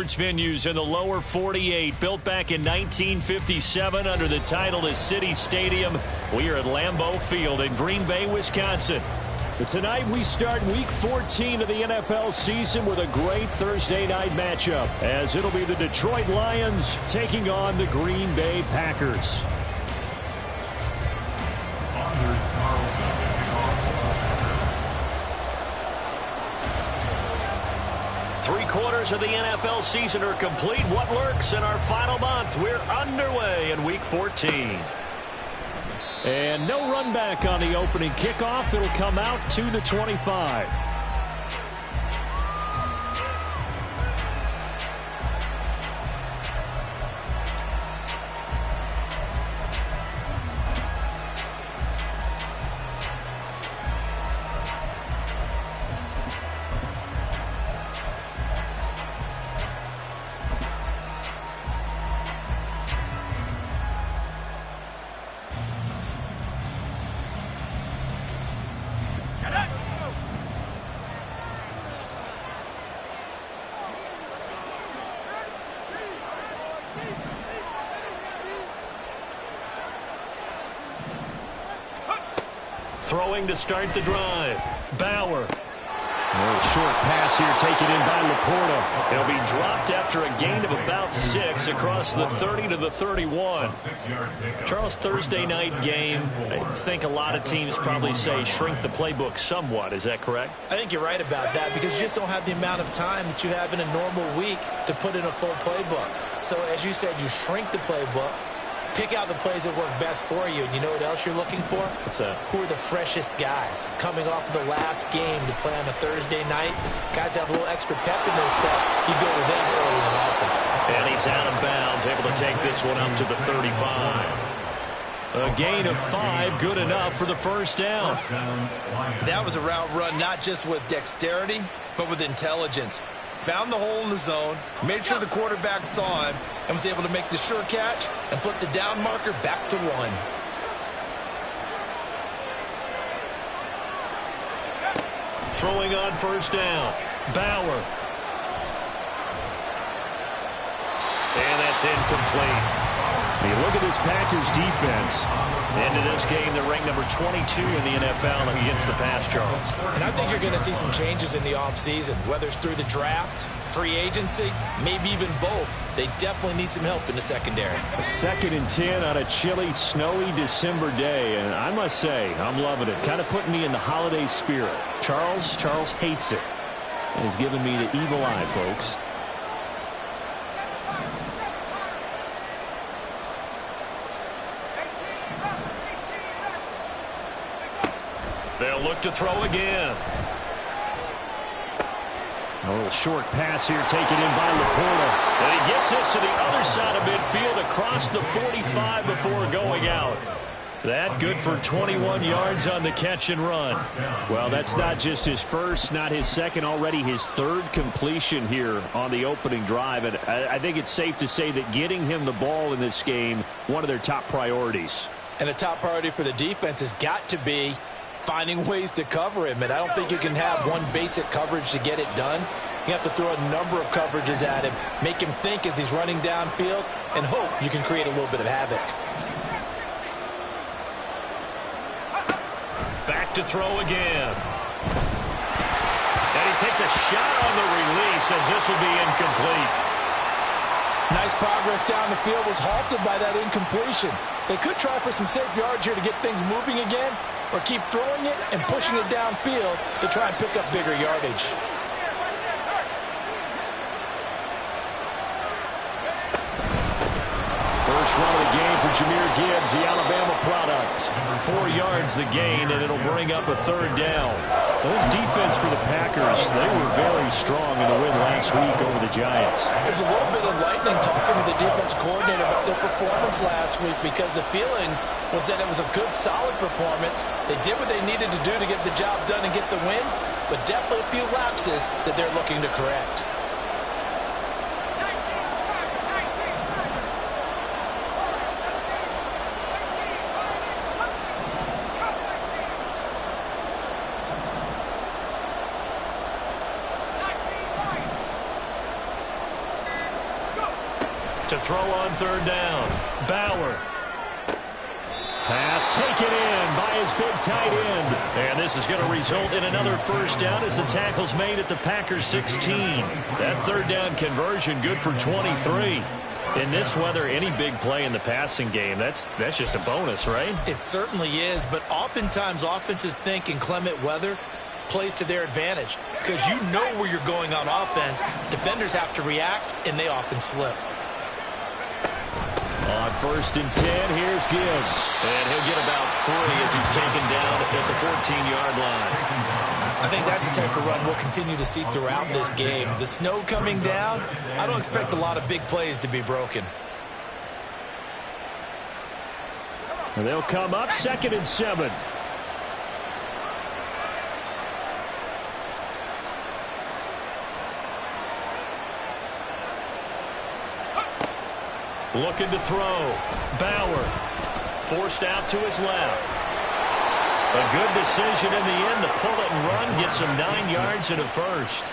sports venues in the lower 48, built back in 1957 under the title of City Stadium. We are at Lambeau Field in Green Bay, Wisconsin. Tonight we start Week 14 of the NFL season with a great Thursday night matchup, as it'll be the Detroit Lions taking on the Green Bay Packers. Three-quarters of the NFL season are complete. What lurks in our final month? We're underway in Week 14. And no run back on the opening kickoff. It'll come out to the 25. Throwing to start the drive. Bauer. A short pass here taken in by Laporta. He'll be dropped after a gain of about 6 across the 30 to the 31. Charles, Thursday night game, I think a lot of teams probably say shrink the playbook somewhat. Is that correct? I think you're right about that because you just don't have the amount of time that you have in a normal week to put in a full playbook. So as you said, you shrink the playbook. Pick out the plays that work best for you. And you know what else you're looking for? What's that? Who are the freshest guys coming off of the last game to play on a Thursday night? Guys have a little extra pep in their step. You go to them early and often. And he's out of bounds, able to take this one up to the 35. A gain of 5, good enough for the first down. That was a route run not just with dexterity, but with intelligence. Found the hole in the zone, made sure the quarterback saw him, and was able to make the sure catch and flip the down marker back to 1. Throwing on first down. Bauer. And that's incomplete. You look at this Packers defense. Into this game, they're ranked number 22 in the NFL against the pass, Charles. And I think you're going to see some changes in the offseason, whether it's through the draft, free agency, maybe even both. They definitely need some help in the secondary. A 2nd and 10 on a chilly, snowy December day. And I must say, I'm loving it. Kind of putting me in the holiday spirit. Charles hates it. And he's giving me the evil eye, folks. They'll look to throw again. A little short pass here taken in by Laporta. And he gets this to the other side of midfield across the 45 before going out. That good for 21 yards on the catch and run. Well, that's not just his first, not his second, already his 3rd completion here on the opening drive. And I think it's safe to say that getting him the ball in this game, one of their top priorities. And a top priority for the defense has got to be finding ways to cover him. And I don't think you can have one basic coverage to get it done. You have to throw a number of coverages at him, make him think as he's running downfield, and hope you can create a little bit of havoc. Back to throw again. And he takes a shot on the release as this will be incomplete. Nice progress down the field, was halted by that incompletion. They could try for some safe yards here to get things moving again, or keep throwing it and pushing it downfield to try and pick up bigger yardage. First run of the game for Jahmyr Gibbs, the Alabama product. 4 yards the gain, and it'll bring up a 3rd down. This defense for the Packers, they were very strong in the win last week over the Giants. There's a little bit of lightning talking to the defense coordinator about their performance last week, because the feeling was that it was a good, solid performance. They did what they needed to do to get the job done and get the win, but definitely a few lapses that they're looking to correct. To throw on third down. Bauer. Pass taken in by his big tight end. And this is going to result in another first down as the tackle's made at the Packers 16. That third down conversion good for 23. In this weather, any big play in the passing game, that's just a bonus, right? It certainly is, but oftentimes offenses think inclement weather plays to their advantage because you know where you're going on offense. Defenders have to react, and they often slip. On 1st and 10, here's Gibbs. And he'll get about 3 as he's taken down at the 14-yard line. I think that's the type of run we'll continue to see throughout this game. The snow coming down, I don't expect a lot of big plays to be broken. And they'll come up 2nd and 7. Looking to throw. Bauer. Forced out to his left. A good decision in the end. The pull it and run gets him 9 yards and a first.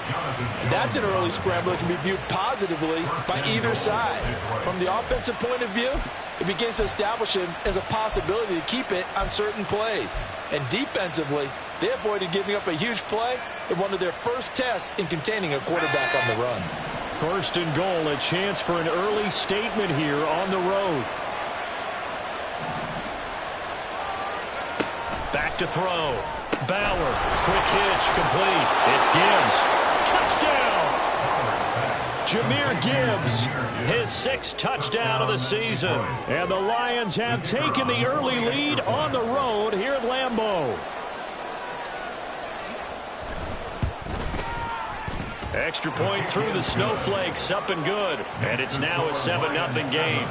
That's an early scramble that can be viewed positively by either side. From the offensive point of view, it begins to establish it as a possibility to keep it on certain plays. And defensively, they avoided giving up a huge play in one of their first tests in containing a quarterback on the run. 1st and goal, a chance for an early statement here on the road. Back to throw. Bauer. Quick hitch. Complete. It's Gibbs. Touchdown! Jahmyr Gibbs. His 6th touchdown of the season. And the Lions have taken the early lead on the road here at Lambeau. Extra point through the snowflakes. Up and good. And it's now a 7-0 game.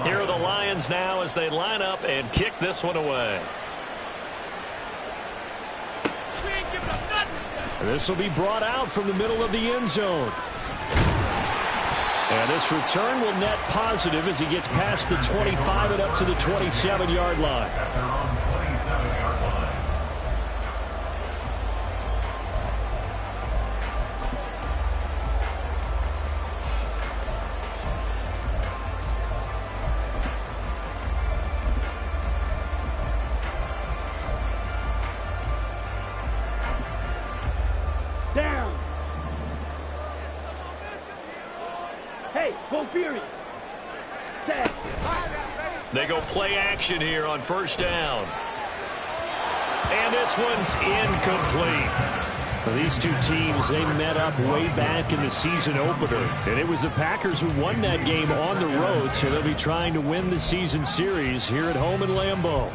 Here are the Lions now as they line up and kick this one away. This will be brought out from the middle of the end zone. And this return will net positive as he gets past the 25 and up to the 27-yard line. Down. Hey, go Fury. Set. They go play action here on 1st down. And this one's incomplete. Well, these two teams, they met up way back in the season opener. And it was the Packers who won that game on the road, so they'll be trying to win the season series here at home in Lambeau.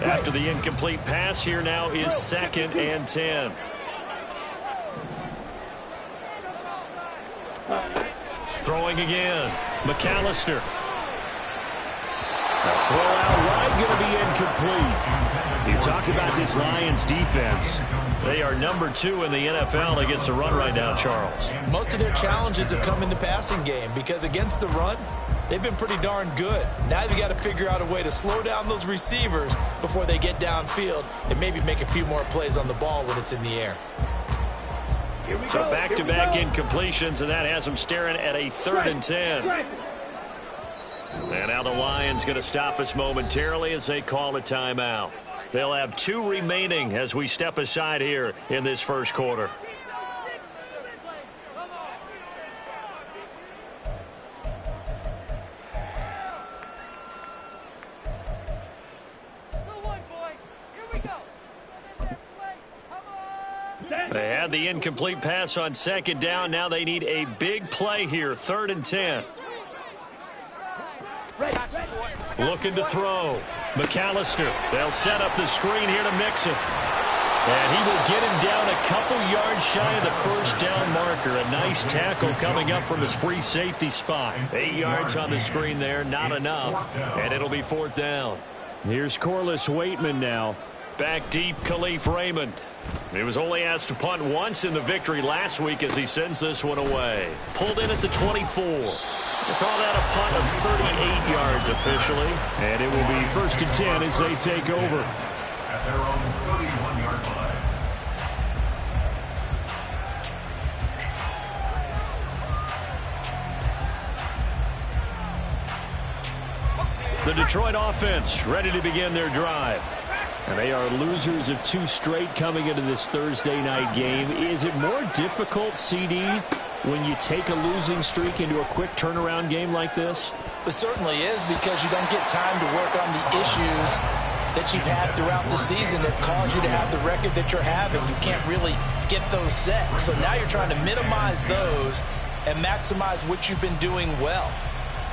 After the incomplete pass, here now is 2nd and 10. Throwing again. McAllister. A throw out wide, going to be incomplete. You talk about this Lions defense. They are number 2 in the NFL against the run right now, Charles. Most of their challenges have come in the passing game because against the run, they've been pretty darn good. Now they've got to figure out a way to slow down those receivers before they get downfield and maybe make a few more plays on the ball when it's in the air. So back-to-back incompletions, and that has them staring at a 3rd and 10. And now the Lions going to stop us momentarily as they call a timeout. They'll have 2 remaining as we step aside here in this first quarter. They had the incomplete pass on 2nd down. Now they need a big play here, 3rd and 10. Looking to throw. McAllister. They'll set up the screen here to Mixon. And he will get him down a couple yards shy of the 1st down marker. A nice tackle coming up from his free safety spot. 8 yards on the screen there, not enough. And it'll be 4th down. Here's Corliss Waitman now. Back deep, Khalif Raymond. He was only asked to punt once in the victory last week as he sends this one away. Pulled in at the 24. They call that a punt of 38 yards officially. And it will be 1st and 10 as they take over. At their own 31-yard line. The Detroit offense ready to begin their drive. And they are losers of 2 straight coming into this Thursday night game. Is it more difficult, CD, when you take a losing streak into a quick turnaround game like this? It certainly is, because you don't get time to work on the issues that you've had throughout the season that caused you to have the record that you're having. You can't really get those set. So now you're trying to minimize those and maximize what you've been doing well.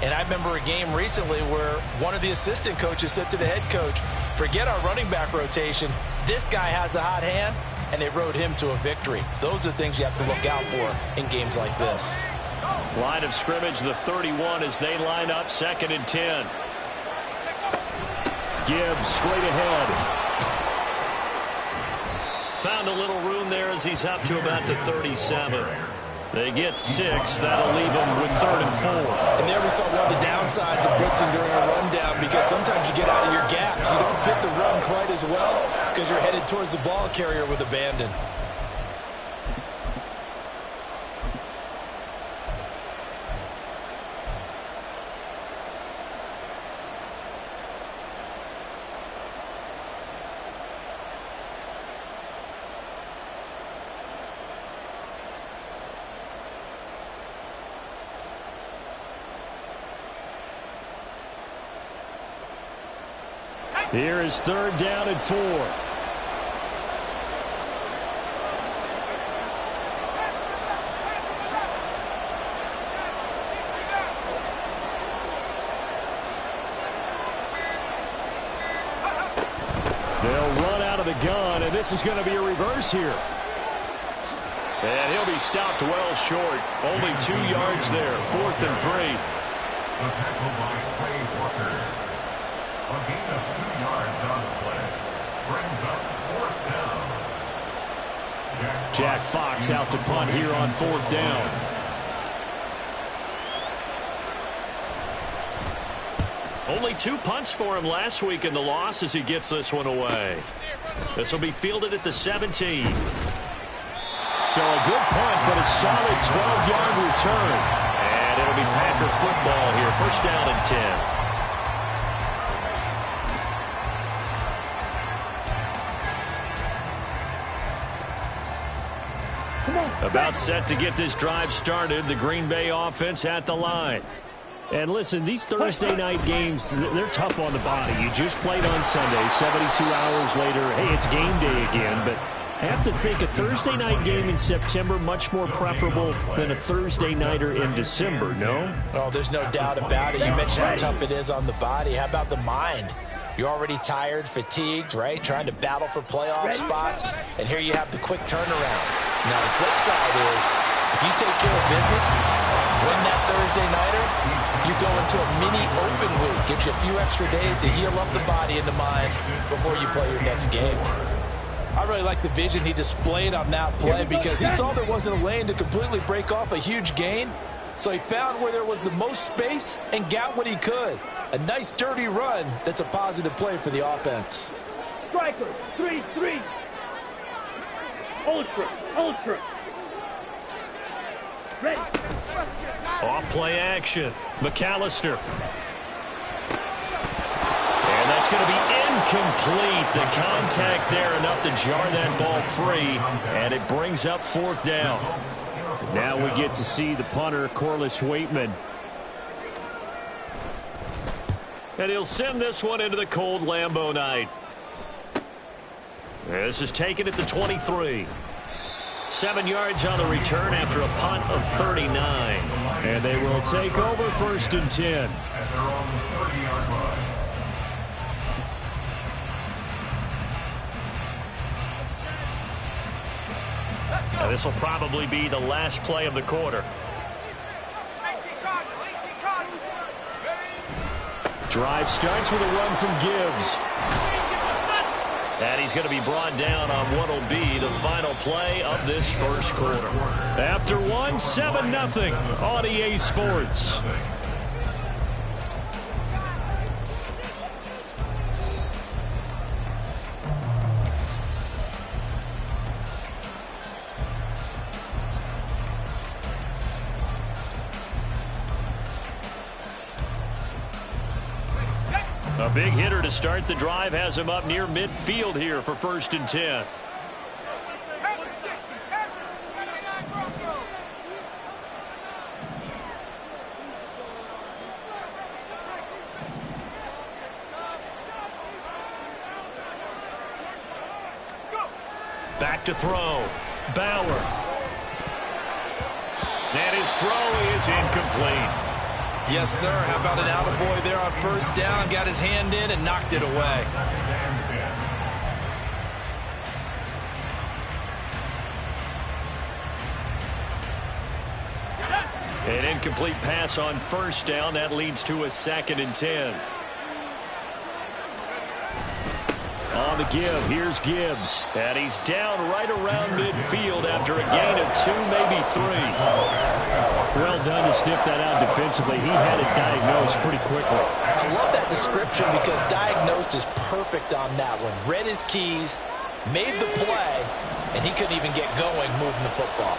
And I remember a game recently where one of the assistant coaches said to the head coach, forget our running back rotation. This guy has a hot hand, and they rode him to a victory. Those are things you have to look out for in games like this. Line of scrimmage, the 31 as they line up 2nd and 10. Gibbs straight ahead. Found a little room there as he's up to about the 37. They get 6. That'll leave them with 3rd and 4. And there we saw one of the downsides of blitzing during a rundown, because sometimes you get out of your gaps. You don't fit the run quite as well because you're headed towards the ball carrier with abandon. Here is 3rd down and 4. They'll run out of the gun, and this is going to be a reverse here. And he'll be stopped well short. Only 2 yards there. 4th and 3. The tackle by Quay Walker. A gain of 2 yards on the play. Brings up 4th down. Jack Fox out to punt here on 4th down. Only 2 punts for him last week in the loss as he gets this one away. This will be fielded at the 17. So a good punt, but a solid 12-yard return. And it'll be Packer football here. 1st down and 10. About set to get this drive started. The Green Bay offense at the line. And listen, these Thursday night games, they're tough on the body. You just played on Sunday, 72 hours later. Hey, it's game day again, but I have to think a Thursday night game in September much more preferable than a Thursday nighter in December, no? Oh, there's no doubt about it. You mentioned how tough it is on the body. How about the mind? You're already tired, fatigued, right? Trying to battle for playoff spots. And here you have the quick turnaround. Now, the flip side is, if you take care of business, win that Thursday nighter, you go into a mini open week. Gives you a few extra days to heal up the body and the mind before you play your next game. I really like the vision he displayed on that play, because he saw there wasn't a lane to completely break off a huge gain. So he found where there was the most space and got what he could. A nice dirty run that's a positive play for the offense. Striker, 3-3. Ultra. Ready. Off play action. McAllister. And that's going to be incomplete. The contact there enough to jar that ball free. And it brings up 4th down. Now we get to see the punter, Corliss Waitman. And he'll send this one into the cold Lambeau night. This is taken at the 23. 7 yards on the return after a punt of 39. And they will take over 1st and 10. At their own 30-yard line. And this will probably be the last play of the quarter. Drive starts with a run from Gibbs. And he's going to be brought down on what will be the final play of this first quarter. After one, 7-0 on EA Sports. A big hitter to start the drive has him up near midfield here for 1st and 10. Back to throw. Bauer. And his throw is incomplete. Yes, sir. How about an attaboy there on 1st down? Got his hand in and knocked it away. An incomplete pass on 1st down. That leads to a 2nd and 10. On the give, here's Gibbs. And he's down right around midfield after a gain of 2, maybe 3. Well done to sniff that out defensively. He had it diagnosed pretty quickly. I love that description because diagnosed is perfect on that one. Read his keys, made the play, and he couldn't even get going moving the football.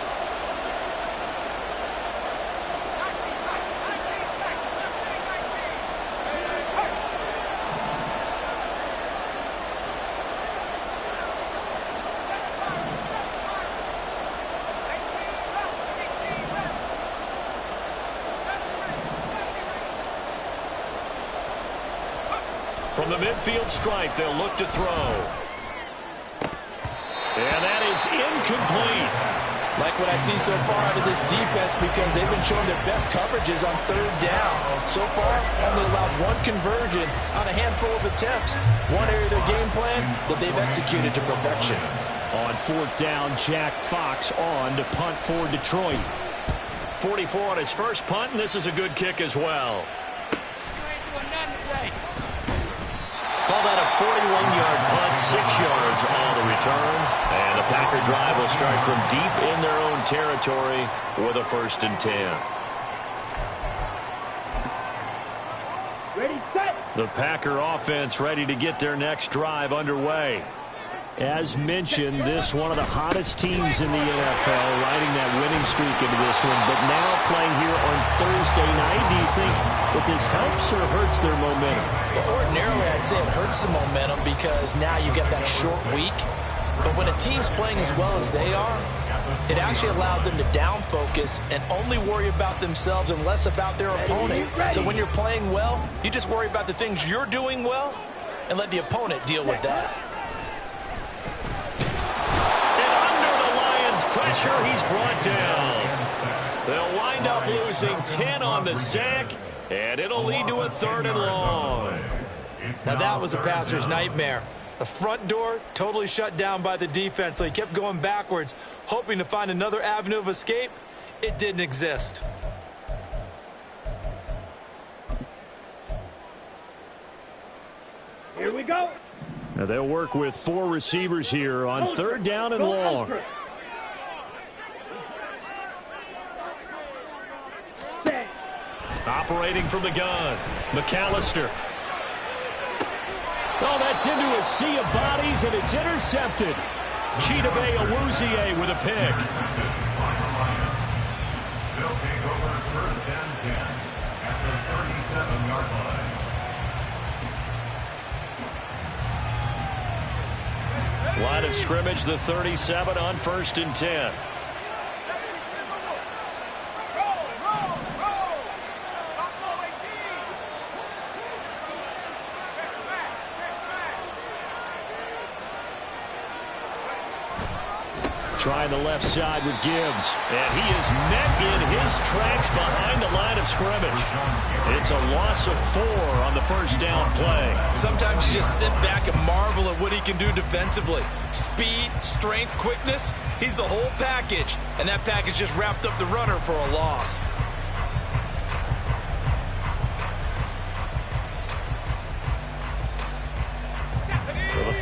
From the midfield stripe, they'll look to throw. And that is incomplete. Like what I see so far out of this defense because they've been showing their best coverages on 3rd down. So far, only allowed 1 conversion on a handful of attempts. One area of their game plan that they've executed to perfection. On 4th down, Jack Fox on to punt for Detroit. 44 on his first punt, and this is a good kick as well. Call that a 41-yard punt, 6 yards on the return. And the Packer drive will start from deep in their own territory with a 1st and 10. Ready, set. The Packer offense ready to get their next drive underway. As mentioned, this one of the hottest teams in the NFL, riding that winning streak into this one, but now playing here on Thursday night. Do you think that this helps or hurts their momentum? Well, ordinarily, I'd say it hurts the momentum because now you get that short week. But when a team's playing as well as they are, it actually allows them to down focus and only worry about themselves and less about their opponent. So when you're playing well, you just worry about the things you're doing well and let the opponent deal with that. Pressure, he's brought down. They'll wind up losing 10 on the sack, and it'll lead to a 3rd and long. Now that was a passer's nightmare. The front door totally shut down by the defense, so he kept going backwards, hoping to find another avenue of escape. It didn't exist. Here we go. Now they'll work with 4 receivers here on 3rd down and long. Operating from the gun, McAllister. Oh, that's into a sea of bodies, and it's intercepted. Chidobe Awuzie with a pick. They'll take over 1st and 10 at the 37-yard line. Line of scrimmage, the 37 on 1st and 10. Trying the left side with Gibbs. And he is met in his tracks behind the line of scrimmage. It's a loss of 4 on the 1st down play. Sometimes you just sit back and marvel at what he can do defensively. Speed, strength, quickness. He's the whole package. And that package just wrapped up the runner for a loss.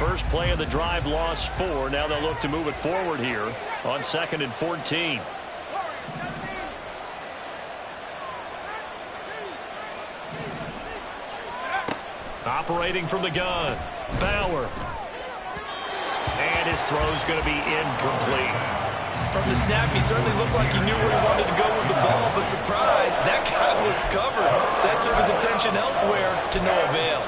first play of the drive lost 4. Now they'll look to move it forward here on 2nd and 14. Operating from the gun, Bauer. And his throw's going to be incomplete. From the snap, he certainly looked like he knew where he wanted to go with the ball, but surprise, that guy was covered. So that took his attention elsewhere to no avail.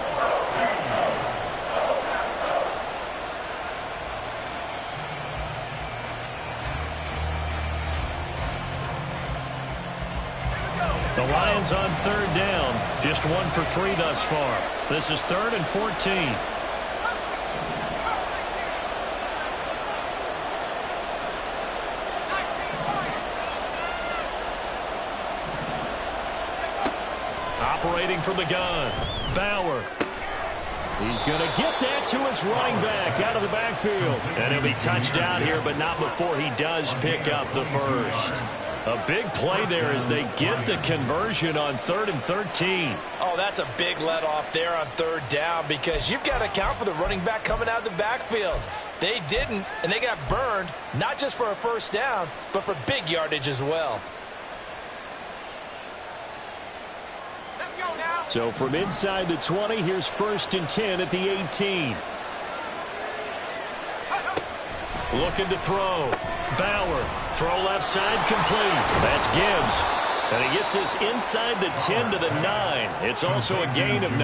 The Lions on 3rd down. Just 1 for 3 thus far. This is 3rd and 14. Operating from the gun, Bauer. He's going to get that to his running back out of the backfield. And he'll be touched out here, but not before he does pick up the first. A big play there as they get the conversion on 3rd and 13. Oh, that's a big let off there on 3rd down because you've got to account for the running back coming out of the backfield. They didn't, and they got burned, not just for a first down, but for big yardage as well. So from inside the 20, here's 1st and 10 at the 18. Looking to throw. Bauer. Throw left side complete. That's Gibbs. And he gets this inside the 10 to the 9. It's also a gain of 9.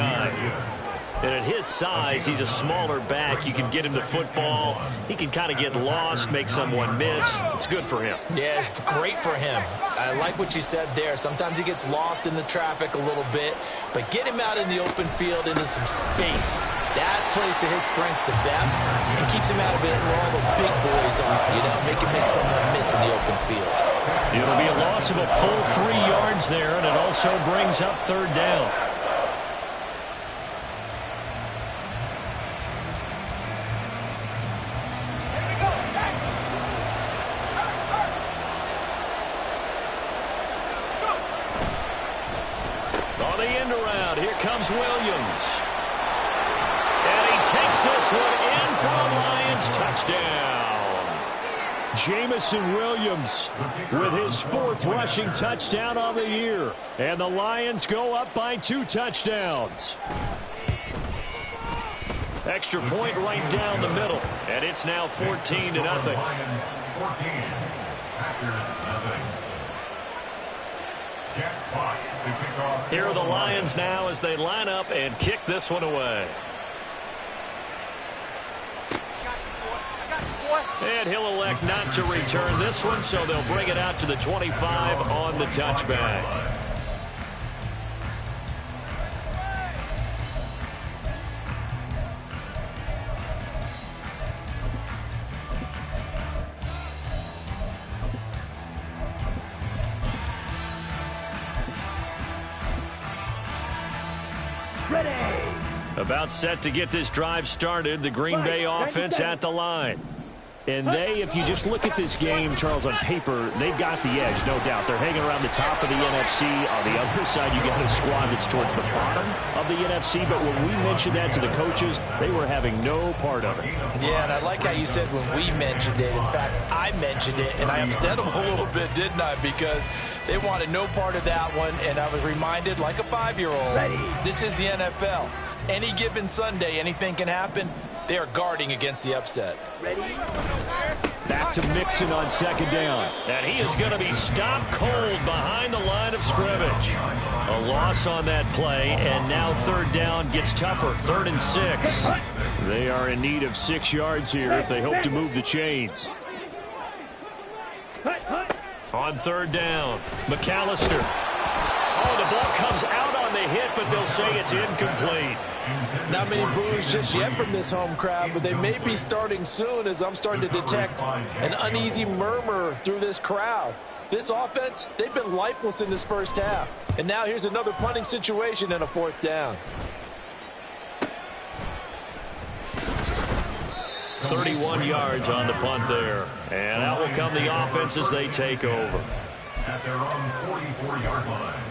And at his size, he's a smaller back. You can get him the football. He can kind of get lost, make someone miss. It's good for him. Yeah, it's great for him. I like what you said there. Sometimes he gets lost in the traffic a little bit, but get him out in the open field into some space. That plays to his strengths the best and keeps him out of it where all the big boys are, you know, make someone miss in the open field. It'll be a loss of a full 3 yards there, and it also brings up 3rd down. Williams. And he takes this one in for a Lions touchdown. Jameson Williams with his 4th rushing touchdown on the year. And the Lions go up by 2 touchdowns. Extra point right down the middle. And it's now 14-0. Lions 14, Packers nothing. Jack Fox to kick off. Here are the Lions now as they line up and kick this one away. And he'll elect not to return this one, so they'll bring it out to the 25 on the touchback. About set to get this drive started. The Green Bay offense at the line. And they, if you just look at this game, Charles, on paper, they've got the edge, no doubt. They're hanging around the top of the NFC. On the other side, you got a squad that's towards the bottom of the NFC. But when we mentioned that to the coaches, they were having no part of it. Yeah, and I like how you said when we mentioned it. In fact, I mentioned it, and I upset them a little bit, didn't I? Because they wanted no part of that one, and I was reminded, like a 5-year-old, this is the NFL. Any given Sunday, anything can happen. They are guarding against the upset. Back to Mixon on 2nd down. And he is going to be stopped cold behind the line of scrimmage. A loss on that play, and now 3rd down gets tougher. 3rd and 6. They are in need of 6 yards here if they hope to move the chains. On 3rd down, McAllister. Oh, the ball comes out on the hit, but they'll say it's incomplete. Not many boos just yet from this home crowd, but they may be starting soon as I'm starting to detect an uneasy murmur through this crowd. This offense, they've been lifeless in this first half. And now here's another punting situation and a 4th down. 31 yards on the punt there. And out will come the offense as they take over. At their own 44-yard line.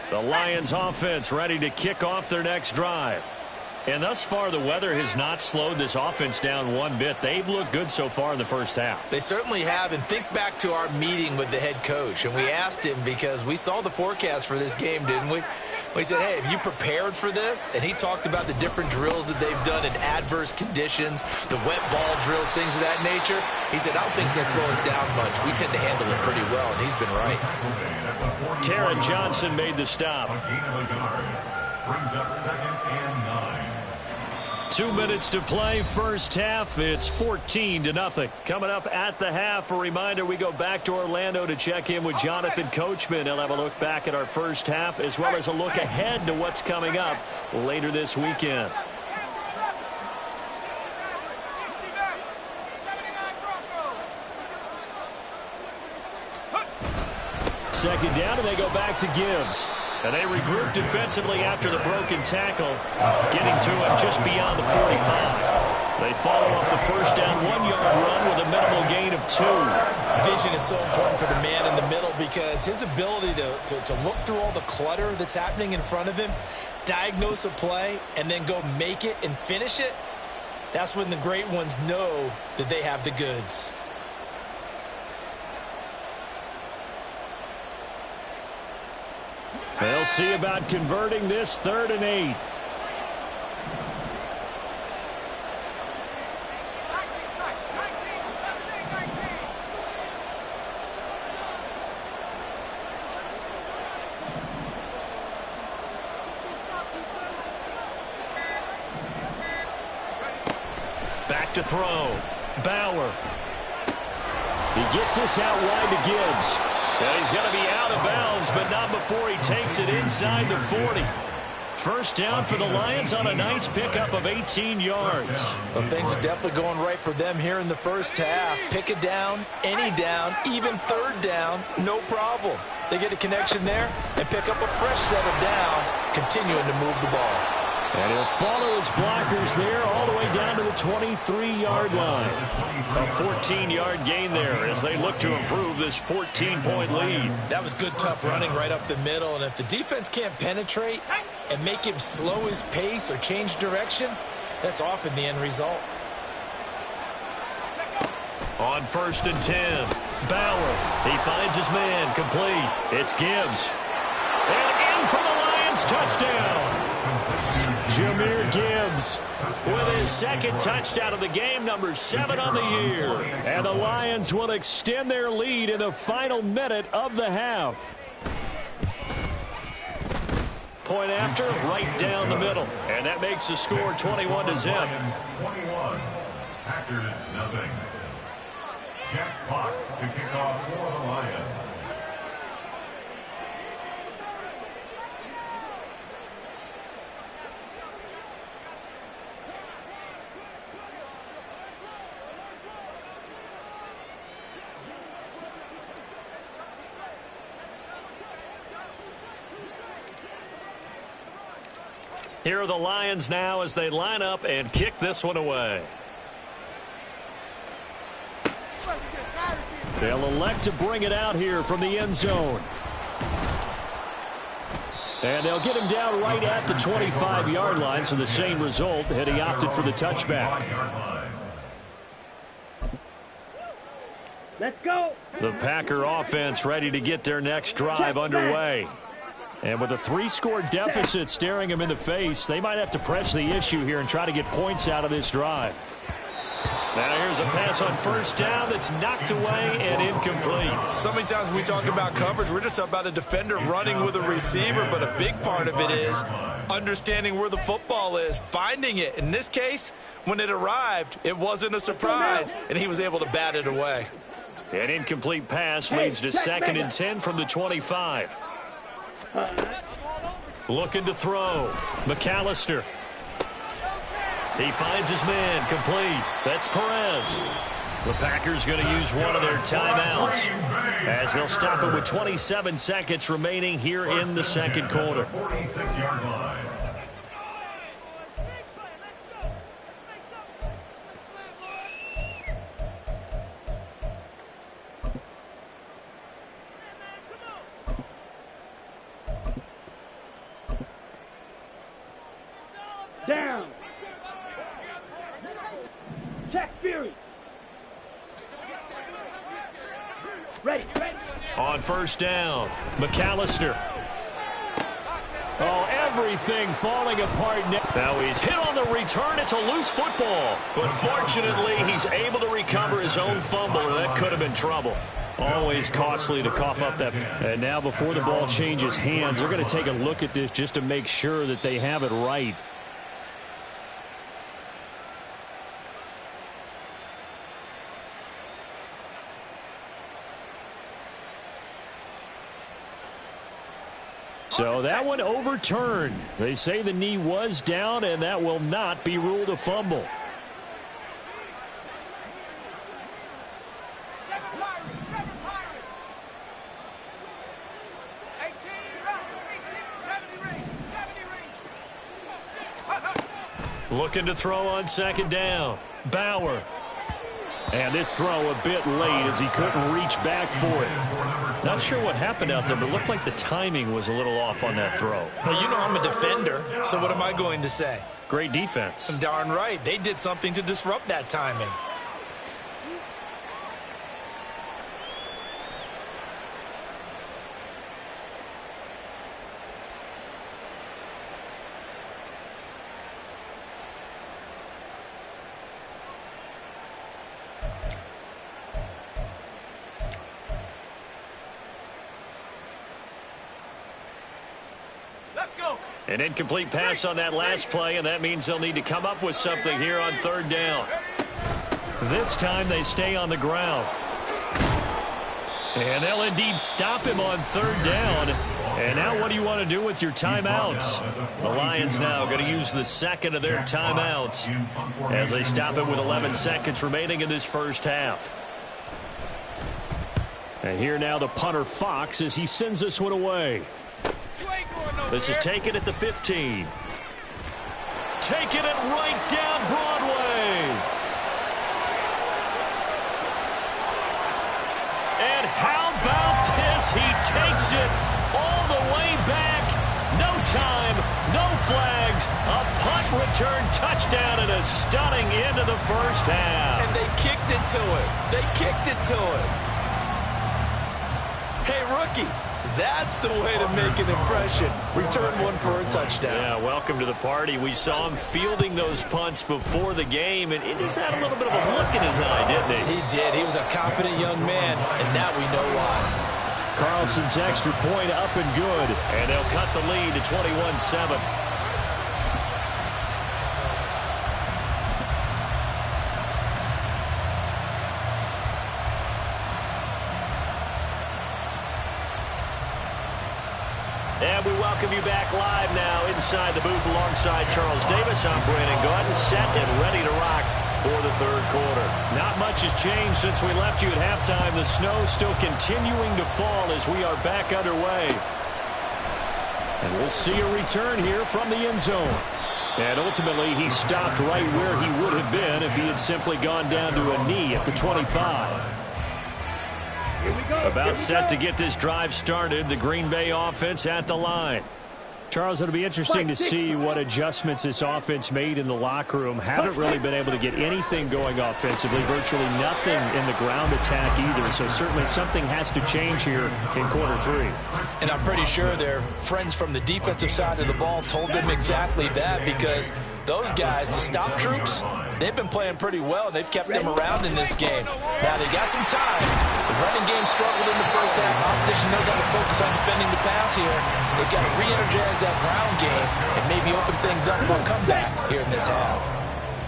The Lions offense ready to kick off their next drive. And thus far, the weather has not slowed this offense down one bit. They've looked good so far in the first half. They certainly have. And think back to our meeting with the head coach. And we asked him, because we saw the forecast for this game, didn't we? We said, hey, have you prepared for this? And he talked about the different drills that they've done in adverse conditions, the wet ball drills, things of that nature. He said, I don't think it's going to slow us down much. We tend to handle it pretty well, and he's been right. Taron Johnson made the stop. Brings up 2nd and 9. 2 minutes to play, first half. It's 14-0. Coming up at the half, a reminder, we go back to Orlando to check in with Jonathan Coachman. He'll have a look back at our first half, as well as a look ahead to what's coming up later this weekend. Second down, and they go back to Gibbs. And they regroup defensively after the broken tackle, getting to him just beyond the 45. They follow up the first down 1-yard run with a minimal gain of 2. Vision is so important for the man in the middle, because his ability to look through all the clutter that's happening in front of him, diagnose a play, and then go make it and finish it, that's when the great ones know that they have the goods. They'll see about converting this 3rd and 8. Back to throw. Bauer. He gets this out wide to Gibbs. And he's going to be out of bounds, but not before he takes it inside the 40. First down for the Lions on a nice pickup of 18 yards. Well, things are definitely going right for them here in the first half. Pick a down, any down, even 3rd down, no problem. They get a connection there and pick up a fresh set of downs, continuing to move the ball. And he'll follow his blockers there all the way down to the 23-yard line. A 14-yard gain there as they look to improve this 14-point lead. That was good, tough running right up the middle. And if the defense can't penetrate and make him slow his pace or change direction, that's often the end result. On 1st and 10, Bauer. He finds his man, complete. It's Gibbs. And in for the Lions, touchdown. Jahmyr Gibbs with his 2nd touchdown of the game, number 7 on the year. And the Lions will extend their lead in the final minute of the half. Point after, right down the middle. And that makes the score 21-0. 21. Packers nothing. Jack Fox to kick off for the Lions. Here are the Lions now as they line up and kick this one away. They'll elect to bring it out here from the end zone. And they'll get him down right at the 25-yard line, so the same result, and he opted for the touchback. Let's go. The Packer offense ready to get their next drive underway. And with a 3-score deficit staring them in the face, they might have to press the issue here and try to get points out of this drive. Now here's a pass on 1st down that's knocked away and incomplete. So many times when we talk about coverage, we're just about a defender running with a receiver, but a big part of it is understanding where the football is, finding it. In this case, when it arrived, it wasn't a surprise, and he was able to bat it away. An incomplete pass leads to 2nd and 10 from the 25. Looking to throw. McAllister. He finds his man, complete. That's Perez. The Packers going to use one of their timeouts as they'll stop it with 27 seconds remaining here in the 2nd quarter. 46-yard line. Ready. On first down, McAllister. Oh, everything falling apart now. Now he's hit on the return. It's a loose football. But fortunately, he's able to recover his own fumble, and that could have been trouble. Always costly to cough up that. And now before the ball changes hands, they're going to take a look at this just to make sure that they have it right. So that one overturned. They say the knee was down, and that will not be ruled a fumble. Looking to throw on second down. Bauer. And this throw a bit late as he couldn't reach back for it. Not sure what happened out there, but it looked like the timing was a little off on that throw. Well, you know I'm a defender, so what am I going to say? Great defense. Darn right. They did something to disrupt that timing. An incomplete pass on that last play, and that means they'll need to come up with something here on third down. This time they stay on the ground. And they'll indeed stop him on third down. And now what do you want to do with your timeouts? The Lions now going to use the second of their timeouts as they stop it with 11 seconds remaining in this first half. And here now the punter Fox as he sends this one away. This is taken at the 15. Taking it right down Broadway. And how about this? He takes it all the way back. No time, no flags. A punt return touchdown and a stunning end of the first half. And they kicked it to him. They kicked it to him. Hey, rookie. That's the way to make an impression. Return one for a touchdown. Yeah, welcome to the party. We saw him fielding those punts before the game, and he just had a little bit of a look in his eye, didn't he? He did. He was a confident young man, and now we know why. Carlson's extra point up and good. And they'll cut the lead to 21-7. And we welcome you back live now inside the booth alongside Charles Davis. I'm Brandon Gaudin, set and ready to rock for the third quarter. Not much has changed since we left you at halftime. The snow still continuing to fall as we are back underway. And we'll see a return here from the end zone. And ultimately, he stopped right where he would have been if he had simply gone down to a knee at the 25. About set to get this drive started. The Green Bay offense at the line. Charles, it'll be interesting to see what adjustments this offense made in the locker room. Haven't really been able to get anything going offensively. Virtually nothing in the ground attack either. So certainly something has to change here in quarter three. And I'm pretty sure their friends from the defensive side of the ball told them exactly that, because those guys, the stop troops, they've been playing pretty well. They've kept them around in this game. Now, they got some time. The running game struggled in the first half. Opposition knows how to focus on defending the pass here. They've got to re-energize that ground game and maybe open things up for a comeback here in this half.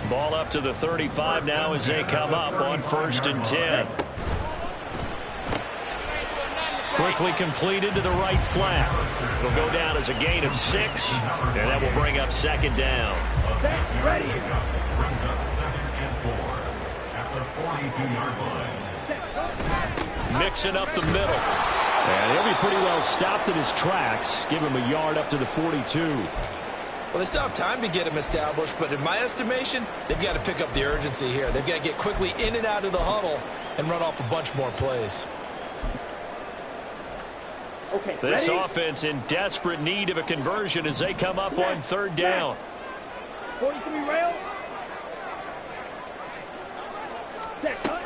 Ball up to the 35 now as they come up on 1st and 10. Quickly completed to the right flat. It'll go down as a gain of 6, and that will bring up second down. Ready. Brings up 2nd and 4 at the 42-yard line. Mixing up the middle. And he'll be pretty well stopped in his tracks. Give him a yard up to the 42. Well, they still have time to get him established, but in my estimation, they've got to pick up the urgency here. They've got to get quickly in and out of the huddle and run off a bunch more plays. Okay, This ready? offense in desperate need of a conversion as they come up on 3rd down. 43 rail. Set, cut.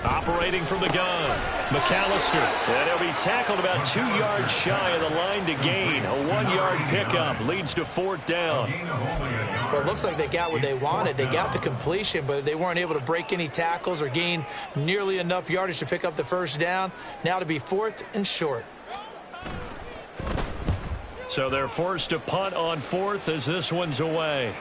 Operating from the gun, McAllister. And he'll be tackled about 2 yards shy of the line to gain. A 1-yard pickup leads to 4th down. Well, it looks like they got what they wanted. They got the completion, but they weren't able to break any tackles or gain nearly enough yardage to pick up the 1st down. Now to be 4th and short. So they're forced to punt on 4th as this one's away.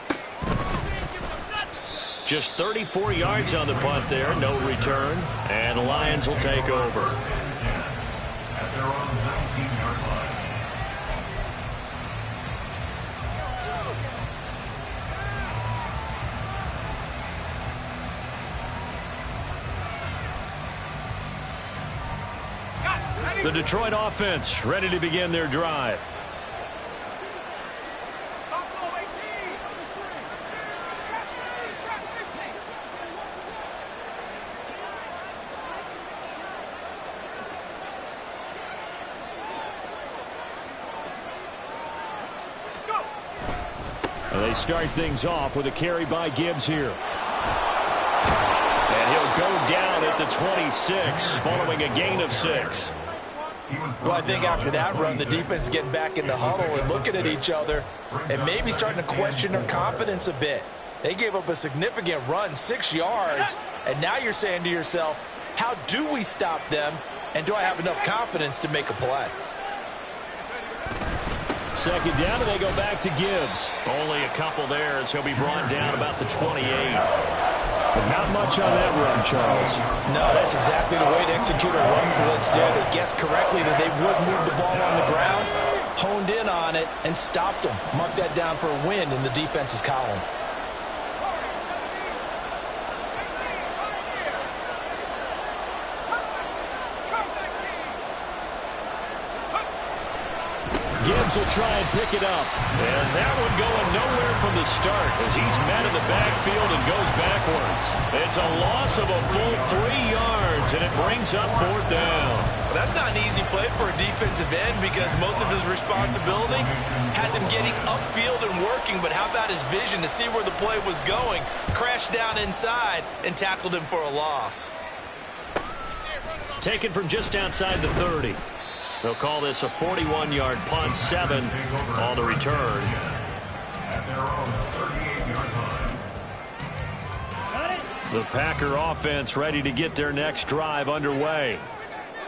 Just 34 yards on the punt there, no return, and the Lions will take over. At their own 19-yard line. The Detroit offense ready to begin their drive. They start things off with a carry by Gibbs here. And he'll go down at the 26 following a gain of 6. Well, I think after that run, the defense is getting back in the huddle and looking at each other and maybe starting to question their confidence a bit. They gave up a significant run, 6 yards, and now you're saying to yourself, how do we stop them, and do I have enough confidence to make a play? 2nd down, and they go back to Gibbs. Only a couple there as he'll be brought down about the 28. But not much on that run, Charles. No, that's exactly the way to execute a run blitz there. They guessed correctly that they would move the ball on the ground, honed in on it, and stopped them. Mark that down for a win in the defense's column. Gibbs will try and pick it up. And that one going nowhere from the start as he's met in the backfield and goes backwards. It's a loss of a full 3 yards, and it brings up 4th down. Well, that's not an easy play for a defensive end because most of his responsibility has him getting upfield and working, but how about his vision to see where the play was going, crashed down inside, and tackled him for a loss. Taken from just outside the 30. They'll call this a 41-yard punt, 7 on the return. At their own 38-yard line. The Packer offense ready to get their next drive underway.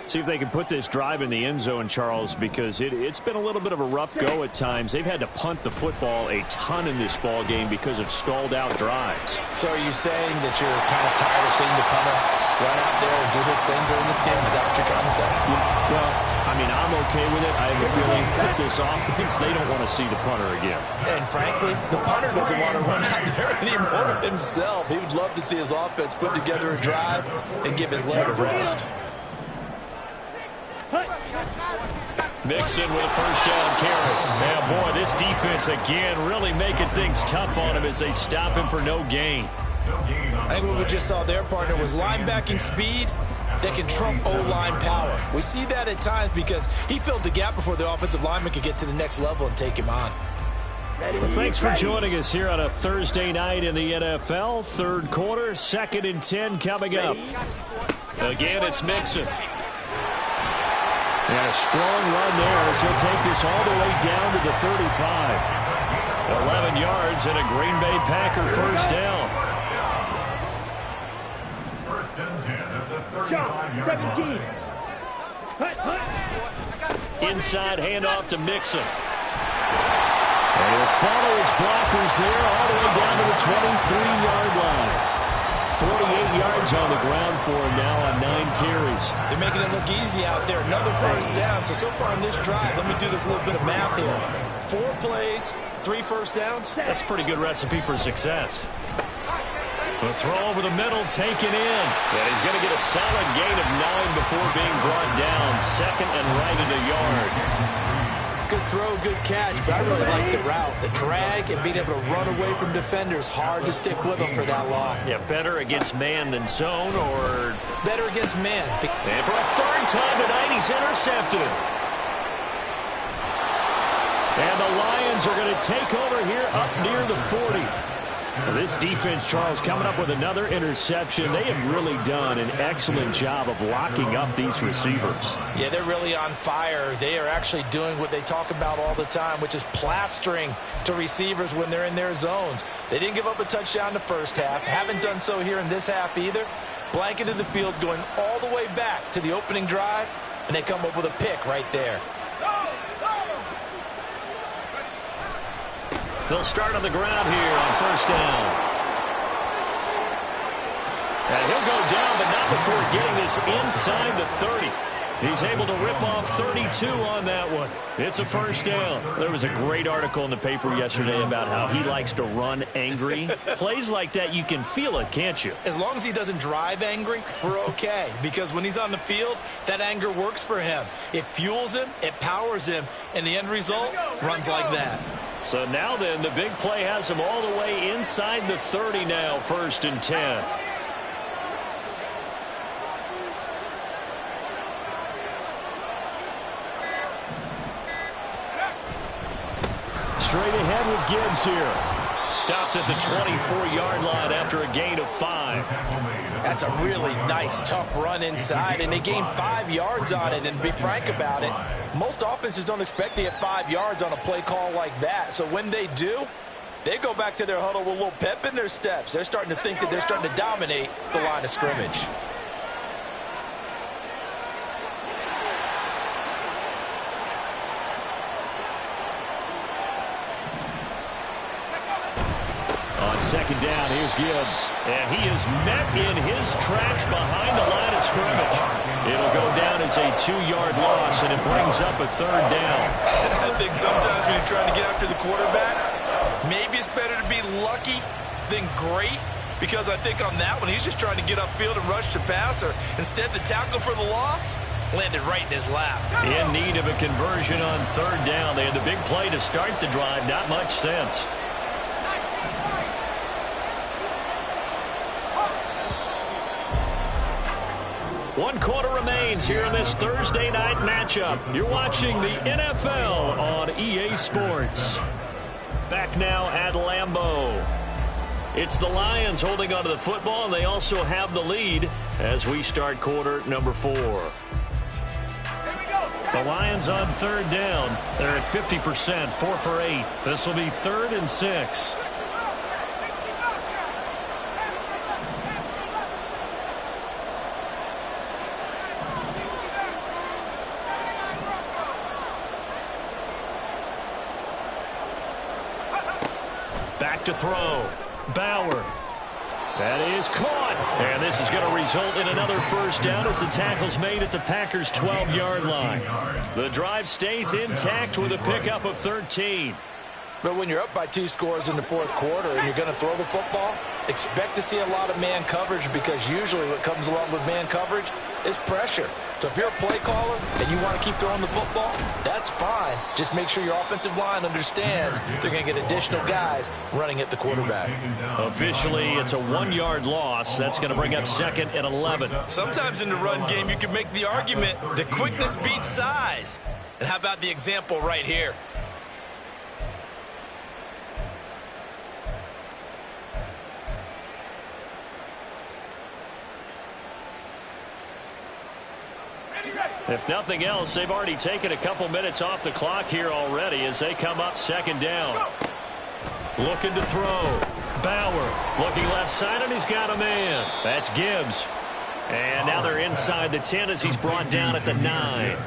See if they can put this drive in the end zone, Charles, because it's been a little bit of a rough go at times. They've had to punt the football a ton in this ball game because of stalled-out drives. So are you saying that you're kind of tired of seeing the punter run out there and do his thing during this game? Is that what you're trying to say? Well, I mean, I'm okay with it. I have a feeling that this offense, they don't want to see the punter again. And frankly, the punter doesn't want to run out there anymore himself. He would love to see his offense put together a drive and give his leg a rest. Mixon with a 1st down carry. Man, boy, this defense again really making things tough on him as they stop him for no gain. I think what we just saw their partner was linebacking speed that can trump O-line power. We see that at times because he filled the gap before the offensive lineman could get to the next level and take him on. Well, thanks for joining us here on a Thursday night in the NFL. 3rd quarter, 2nd and 10 coming up. Again, it's Mixon. And a strong run there as he'll take this all the way down to the 35. 11 yards and a Green Bay Packer 1st down. 1st and 10 at the 35-yard line. Inside handoff to Mixon. And he'll follow his blockers there all the way down to the 23-yard line. 48 yards on the ground for him now on 9 carries. They're making it look easy out there. Another 1st down. So far in this drive, let me do this little bit of math here. 4 plays, 3 1st downs. That's a pretty good recipe for success. The throw over the middle, taken in. And he's going to get a solid gain of 9 before being brought down. 2nd and right at the yard. Good throw, good catch, but I really like the route. The drag and being able to run away from defenders, hard to stick with them for that long. Yeah, better against man than zone, or better against man. And for a 3rd time tonight, he's intercepted. And the Lions are going to take over here up near the 40. This defense, Charles, coming up with another interception. They have really done an excellent job of locking up these receivers. Yeah, they're really on fire. They are actually doing what they talk about all the time, which is plastering to receivers when they're in their zones. They didn't give up a touchdown the first half. Haven't done so here in this half either. Blanketed the field going all the way back to the opening drive, and they come up with a pick right there. They'll start on the ground here on first down. And he'll go down, but not before getting this inside the 30. He's able to rip off 32 on that one. It's a first down. There was a great article in the paper yesterday about how he likes to run angry. Plays like that, you can feel it, can't you? As long as he doesn't drive angry, we're okay. Because when he's on the field, that anger works for him. It fuels him, it powers him, and the end result runs like that. So now then, the big play has him all the way inside the 30 now, 1st and 10. Straight ahead with Gibbs here. Stopped at the 24-yard line after a gain of 5. That's a really nice, tough run inside, and they gained 5 yards on it. And to be frank about it, most offenses don't expect to get 5 yards on a play call like that. So when they do, they go back to their huddle with a little pep in their steps. They're starting to think that they're starting to dominate the line of scrimmage. Second down, here's Gibbs. And he is met in his tracks behind the line of scrimmage. It'll go down as a 2-yard loss, and it brings up a 3rd down. I think sometimes when you're trying to get after the quarterback, maybe it's better to be lucky than great, because I think on that one, he's just trying to get upfield and rush the passer. Instead, the tackle for the loss landed right in his lap. In need of a conversion on 3rd down. They had the big play to start the drive. Not much sense. One quarter remains here in this Thursday night matchup. You're watching the NFL on EA Sports. Back now at Lambeau. It's the Lions holding onto the football, and they also have the lead as we start quarter number 4. The Lions on 3rd down. They're at 50%, 4 for 8. This will be 3rd and 6. Back to throw. Bauer. That is caught. And this is going to result in another first down as the tackle's made at the Packers' 12-yard line. The drive stays intact with a pickup of 13. But when you're up by 2 scores in the 4th quarter and you're going to throw the football, expect to see a lot of man coverage, because usually what comes along with man coverage is pressure. So if you're a play caller and you want to keep throwing the football, that's fine. Just make sure your offensive line understands they're going to get additional guys running at the quarterback. Officially, it's a 1-yard loss. That's going to bring up 2nd and 11. Sometimes in the run game, you can make the argument that quickness beats size. And how about the example right here? If nothing else, they've already taken a couple minutes off the clock here already as they come up 2nd down. Looking to throw. Bauer looking left side, and he's got a man. That's Gibbs. And now they're inside the 10 as he's brought down at the 9.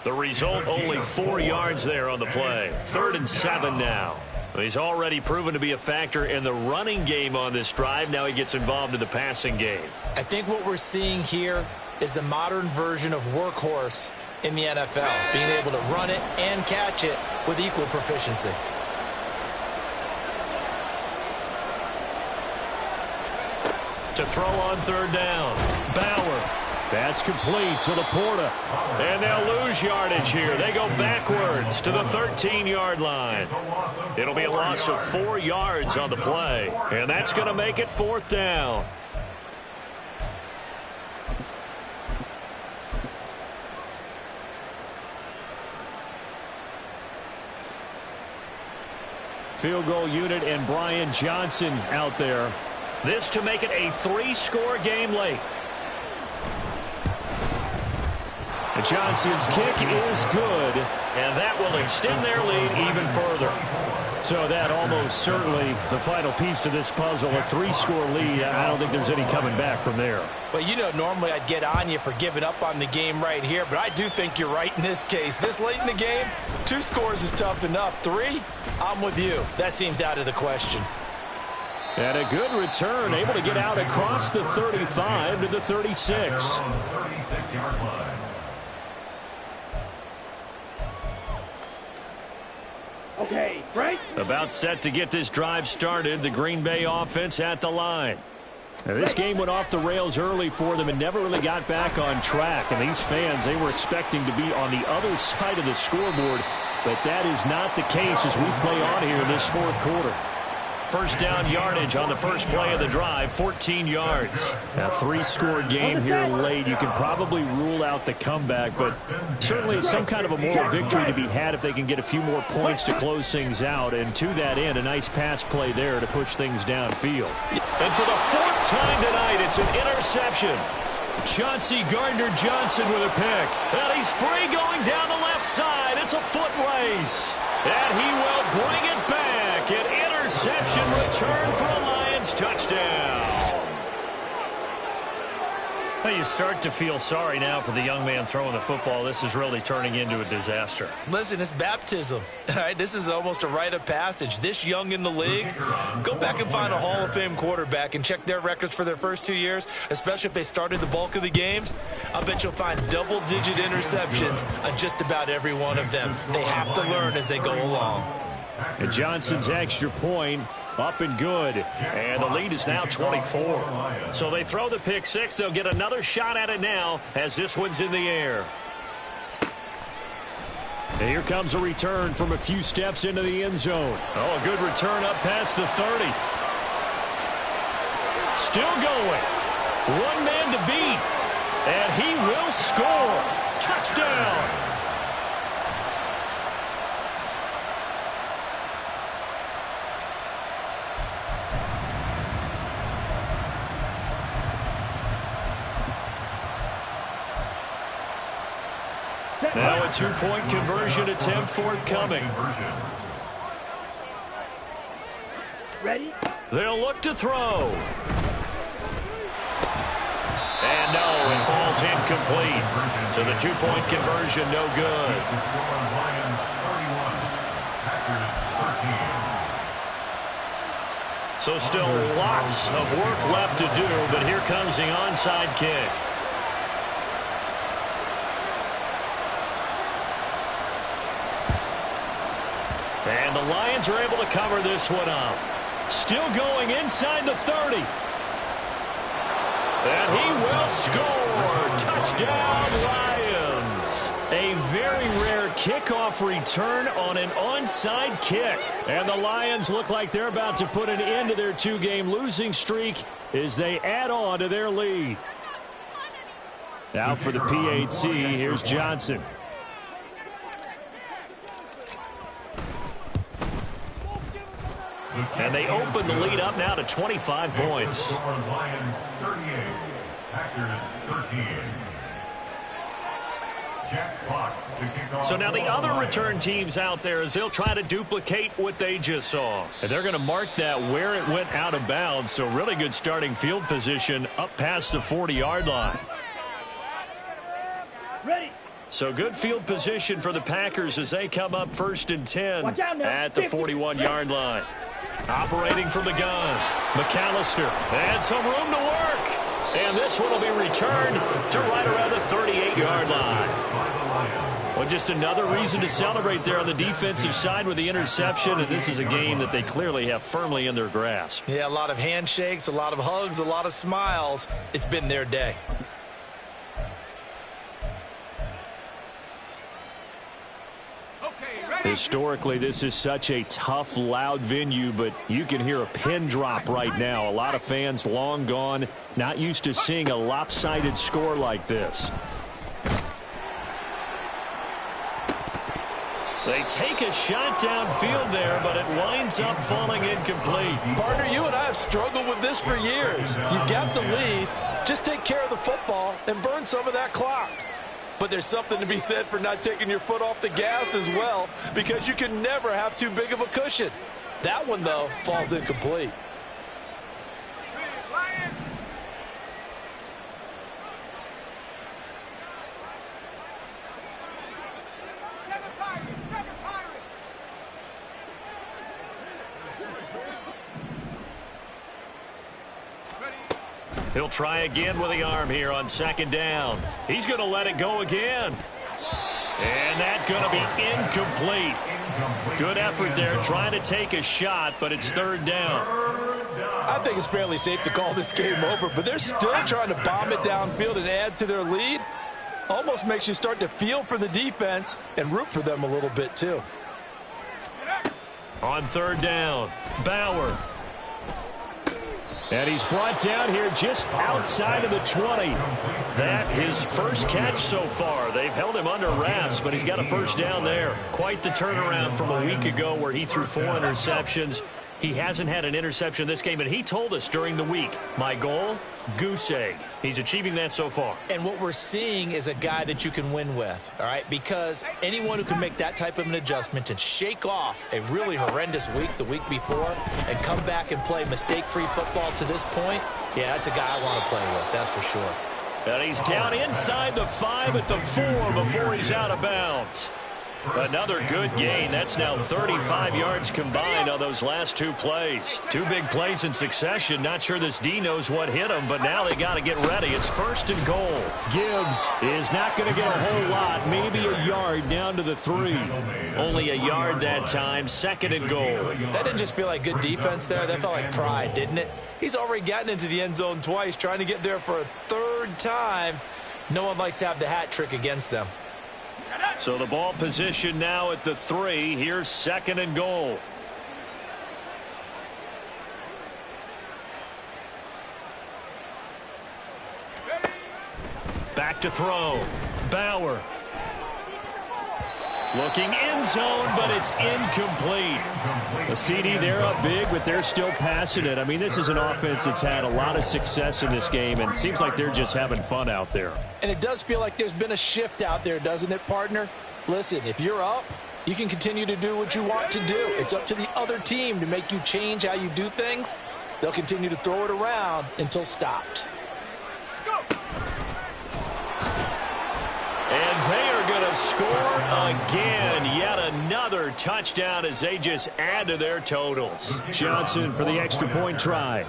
The result, only 4 yards there on the play. 3rd and 7 now. He's already proven to be a factor in the running game on this drive. Now he gets involved in the passing game. I think what we're seeing here is the modern version of workhorse in the NFL, being able to run it and catch it with equal proficiency. To throw on 3rd down. Bauer. That's complete to Laporta. And they'll lose yardage here. They go backwards to the 13-yard line. It'll be a loss of 4 yards on the play. And that's going to make it 4th down. field goal unit and Brian Johnson out there. This to make it a 3-score game late. Johnson's kick is good, and that will extend their lead even further. So that almost certainly the final piece to this puzzle, a 3-score lead. I don't think there's any coming back from there. Well, you know, normally I'd get on you for giving up on the game right here, but I do think you're right in this case. This late in the game, 2 scores is tough enough. 3, I'm with you. That seems out of the question. And a good return, able to get out across the 35 to the 36. Okay, break. About set to get this drive started. The Green Bay offense at the line. Now, this game went off the rails early for them and never really got back on track. And these fans, they were expecting to be on the other side of the scoreboard. But that is not the case as we play on here in this 4th quarter. First down yardage on the first play of the drive, 14 yards. A 3-score game here late. You can probably rule out the comeback, but certainly some kind of a moral victory to be had if they can get a few more points to close things out. And to that end, a nice pass play there to push things downfield. And for the 4th time tonight, it's an interception. Chauncey Gardner-Johnson with a pick. And he's free going down the left side. It's a foot race. And he will bring it back. An interception return for a Lions touchdown. Well, you start to feel sorry now for the young man throwing the football. This is really turning into a disaster. Listen, it's baptism. All right, this is almost a rite of passage. This young in the league, go back and find a Hall of Fame quarterback and check their records for their first 2 years, especially if they started the bulk of the games. I bet you'll find double-digit interceptions on just about every one of them. They have to learn as they go along. And Johnson's extra point up and good. And the lead is now 24. So they throw the pick 6. They'll get another shot at it now as this one's in the air. And here comes a return from a few steps into the end zone. Oh, a good return up past the 30. Still going. One man to beat. And he will score. Touchdown. Now a 2-point conversion attempt forthcoming. Ready? They'll look to throw. And no, it falls incomplete. So the 2-point conversion no good. So still lots of work left to do, but here comes the onside kick. And the Lions are able to cover this one up. Still going inside the 30. And he will score. Touchdown, Lions. A very rare kickoff return on an onside kick. And the Lions look like they're about to put an end to their 2-game losing streak as they add on to their lead. Now for the PAT, here's Johnson. And they open the lead up now to 25 points. Lions 38, Packers 13. Jack Fox to kick off. So now the other return teams out there as they'll try to duplicate what they just saw. And they're going to mark that where it went out of bounds. So really good starting field position up past the 40-yard line. Ready? So good field position for the Packers as they come up 1st and 10 at the 41-yard line. Operating from the gun, McAllister, and some room to work. And this one will be returned to right around the 38-yard line. Well, just another reason to celebrate there on the defensive side with the interception, and this is a game that they clearly have firmly in their grasp. Yeah, a lot of handshakes, a lot of hugs, a lot of smiles. It's been their day. Historically, this is such a tough, loud venue, but you can hear a pin drop right now. A lot of fans long gone, not used to seeing a lopsided score like this. They take a shot downfield there, but it winds up falling incomplete. Partner, you and I have struggled with this for years. You've got the lead. Just take care of the football and burn some of that clock. But there's something to be said for not taking your foot off the gas as well, because you can never have too big of a cushion. That one, though, falls incomplete. He'll try again with the arm here on second down. He's going to let it go again. And that's going to be incomplete. Good effort there trying to take a shot, but it's third down. I think it's fairly safe to call this game over, but they're still trying to bomb it downfield and add to their lead. Almost makes you start to feel for the defense and root for them a little bit too. On third down, Bauer. And he's brought down here just outside of the 20. That his first catch so far. They've held him under wraps, but he's got a first down there. Quite the turnaround from a week ago where he threw 4 interceptions. He hasn't had an interception this game, and he told us during the week, my goal, goose egg. He's achieving that so far. And what we're seeing is a guy that you can win with, all right? Because anyone who can make that type of an adjustment and shake off a really horrendous week the week before and come back and play mistake-free football to this point, yeah, that's a guy I want to play with, that's for sure. And he's down inside the 5 at the 4 before he's out of bounds. Another good gain. That's now 35 yards combined on those last 2 plays. 2 big plays in succession. Not sure this D knows what hit him, but now they got to get ready. It's first and goal. Gibbs is not going to get a whole lot, maybe a yard down to the 3. Only a yard that time, second and goal. That didn't just feel like good defense there. That felt like pride, didn't it? He's already gotten into the end zone twice, trying to get there for a 3rd time. No one likes to have the hat trick against them. So the ball position now at the 3. Here's second and goal. Back to throw. Bauer. Looking end zone, but it's incomplete. The CD, they're up big, but they're still passing it. I mean, this is an offense that's had a lot of success in this game, and it seems like they're just having fun out there. And it does feel like there's been a shift out there, doesn't it, partner? Listen, if you're up, you can continue to do what you want to do. It's up to the other team to make you change how you do things. They'll continue to throw it around until stopped. And they are going to score again. Yet another touchdown as they just add to their totals. Johnson for the extra point try.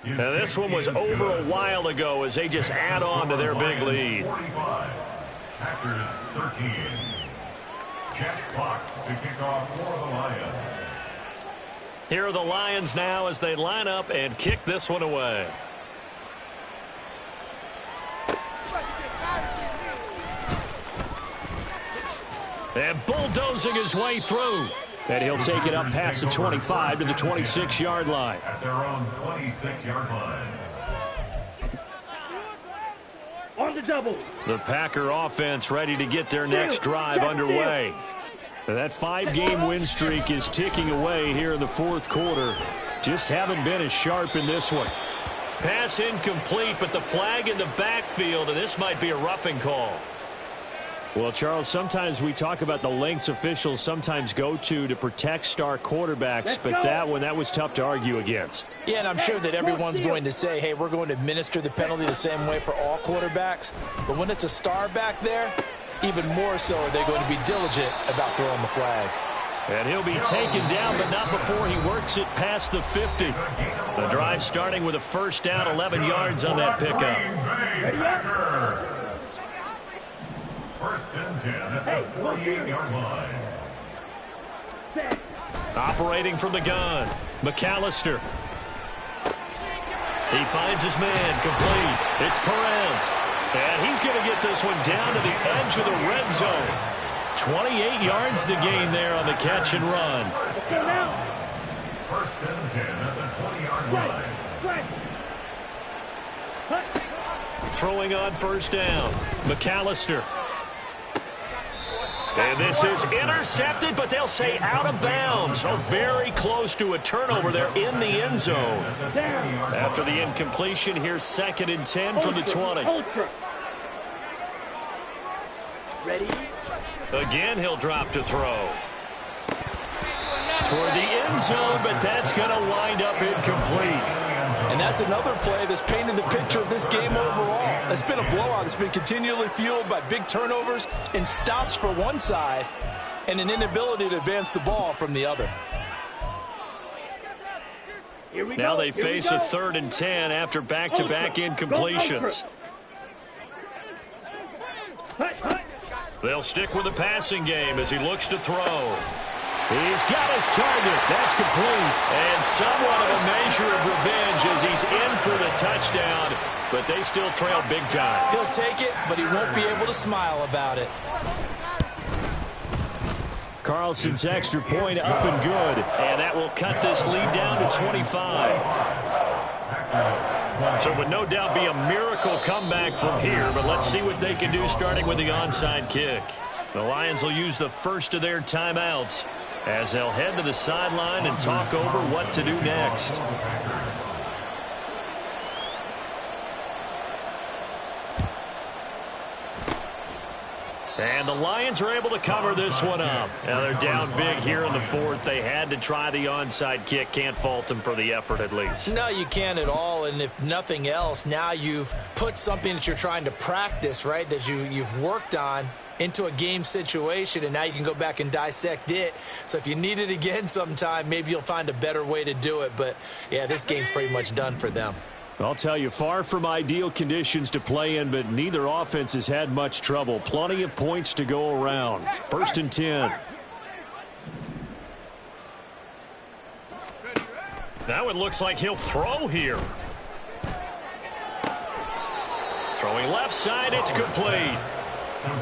Now this one was over a while ago as they just add on to their big lead. 45. Packers 13. Jack Fox to kick off for the Lions. Here are the Lions now as they line up and kick this one away. And bulldozing his way through. And he'll take it up past the 25 to the 26-yard line. At their own 26-yard line. On the double. The Packer offense ready to get their next drive underway. That 5-game win streak is ticking away here in the 4th quarter. Just haven't been as sharp in this one. Pass incomplete, but the flag in the backfield, and this might be a roughing call. Well, Charles, sometimes we talk about the lengths officials sometimes go to protect star quarterbacks, but that was tough to argue against. Yeah, and I'm sure that everyone's going to say, hey, we're going to administer the penalty the same way for all quarterbacks. But when it's a star back there, even more so are they going to be diligent about throwing the flag. And he'll be taken down, but not before he works it past the 50. The drive starting with a first down, 11 yards on that pickup. First and 10 at the 48-yard line. Operating from the gun, McAllister. He finds his man, complete. It's Perez. And he's going to get this one down to the edge of the red zone. 28 yards the gain there on the catch and run. First and 10 at the 20-yard line. throwing on first down. McAllister. And this is intercepted, but they'll say out of bounds. So very close to a turnover there in the end zone. After the incompletion, here's 2nd and 10 from the 20. Ready? Again, he'll drop to throw. Toward the end zone, but that's going to wind up incomplete. And that's another play that's painted the picture of this game overall. It's been a blowout. It's been continually fueled by big turnovers and stops for one side and an inability to advance the ball from the other. Now they face a 3rd and 10 after back-to-back incompletions. They'll stick with the passing game as he looks to throw. He's got his target. That's complete. And somewhat of a measure of revenge as he's in for the touchdown, but they still trail big time. He'll take it, but he won't be able to smile about it. Carlson's extra point up and good. And that will cut this lead down to 25. So it would no doubt be a miracle comeback from here, but let's see what they can do starting with the onside kick. The Lions will use the first of their timeouts as they'll head to the sideline and talk over what to do next. And the Lions are able to cover this one up. Now they're down big here in the 4th. They had to try the onside kick. Can't fault them for the effort at least. No, you can't at all. And if nothing else, now you've put something that you're trying to practice, right, that you've worked on into a game situation, and now you can go back and dissect it. So if you need it again sometime, maybe you'll find a better way to do it. But, yeah, this game's pretty much done for them. I'll tell you, far from ideal conditions to play in, but neither offense has had much trouble. Plenty of points to go around. 1st and 10. Now it looks like he'll throw here. Throwing left side, it's complete.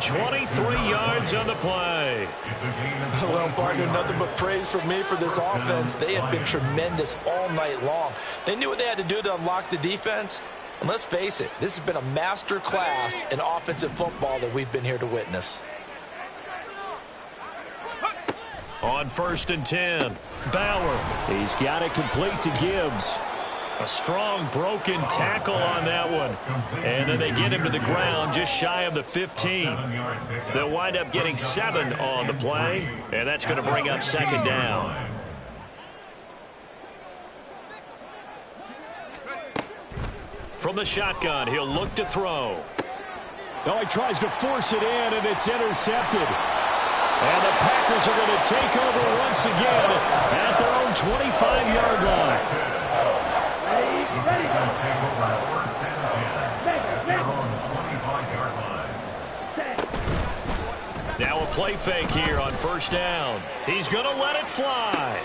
23 yards on the play. Well, partner, nothing but praise from me for this offense. They have been tremendous all night long. They knew what they had to do to unlock the defense. And let's face it, this has been a master class in offensive football that we've been here to witness. On 1st and 10, Bauer. He's got it complete to Gibbs. A strong broken tackle on that one. And then they get him to the ground just shy of the 15. They'll wind up getting 7 on the play, and that's going to bring up 2nd down. From the shotgun, he'll look to throw. Oh, he tries to force it in, and it's intercepted. And the Packers are going to take over once again at their own 25-yard line. Now a play fake here on 1st down. He's going to let it fly.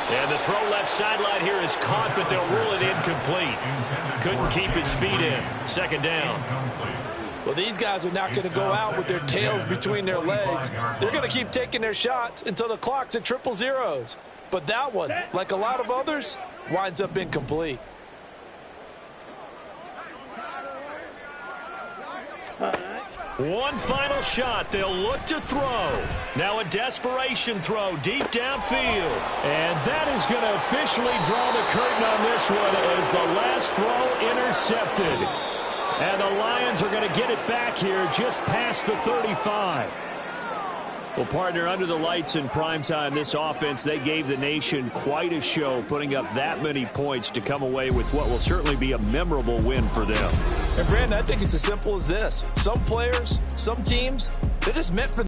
And the throw left sideline here is caught, but they'll rule it incomplete. Couldn't keep his feet in. 2nd down. Well, these guys are not going to go out with their tails between their legs. They're going to keep taking their shots until the clock's at 000. But that one, like a lot of others, winds up incomplete. One final shot. They'll look to throw. Now a desperation throw deep downfield. And that is going to officially draw the curtain on this one as the last throw intercepted. And the Lions are going to get it back here just past the 35. Well, partner, under the lights in primetime, this offense, they gave the nation quite a show, putting up that many points to come away with what will certainly be a memorable win for them. And, Brandon, I think it's as simple as this. Some players, some teams, they're just meant for